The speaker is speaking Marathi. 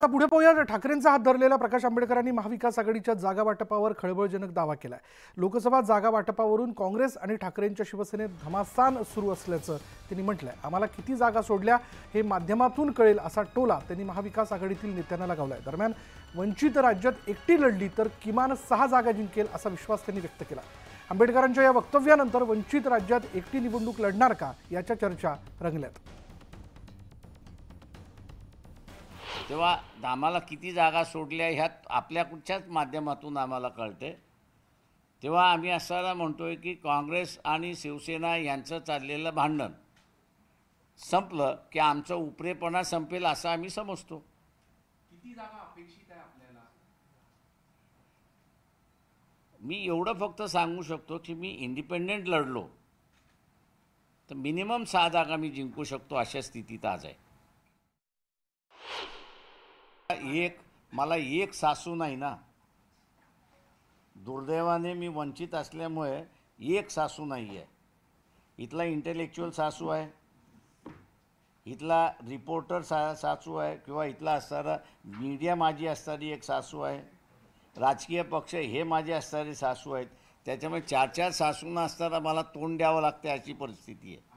आता पुढे पाहूया. ठाकरेंचा हात धरलेल्या प्रकाश आंबेडकरांनी महाविकास आघाडीच्या जागा वाटपावर खळबळजनक दावा केलाय. लोकसभा जागा वाटपावरून काँग्रेस आणि ठाकरेंच्या शिवसेनेत घमासान सुरू असल्याचं त्यांनी म्हटलंय. आम्हाला किती जागा सोडल्या हे माध्यमातून कळेल असा टोला त्यांनी महाविकास आघाडीतील नेत्यांना लगावलाय. दरम्यान वंचित राज्यात एकटी लढली तर किमान 6 जागा जिंकेल असा विश्वास त्यांनी व्यक्त केला. आंबेडकरांच्या या वक्तव्यानंतर वंचित राज्यात एकटी निवडणूक लढणार का याच्या चर्चा रंगल्यात. तेव्हा आम्हाला किती जागा सोडल्या ह्यात आपल्या कुठच्याच माध्यमातून आम्हाला कळते. तेव्हा आम्ही असायला म्हणतोय की काँग्रेस आणि शिवसेना यांचं चाललेलं भांडण संपलं की आमचं उपरेपणा संपेल असं आम्ही समजतो. किती जागा अपेक्षित आहे आपल्याला? मी एवढं फक्त सांगू शकतो की मी इंडिपेंडेंट लढलो तर मिनिमम 6 जागा मी जिंकू शकतो अशा स्थितीत आज आहे. मला एक सासू नाही ना. दुर्दैवाने मी वंचित असल्यामुळे एक सासू नाही आहे. इथला इंटेलेक्च्युअल सासू आहे, इथला रिपोर्टर सासू आहे, किंवा इथला असणारा मीडिया माझी असणारी एक सासू आहे, राजकीय पक्ष हे माझे असणारे सासू आहेत. त्याच्यामुळे 4-4 सासूंना असताना मला तोंड द्यावं लागते अशी परिस्थिती आहे.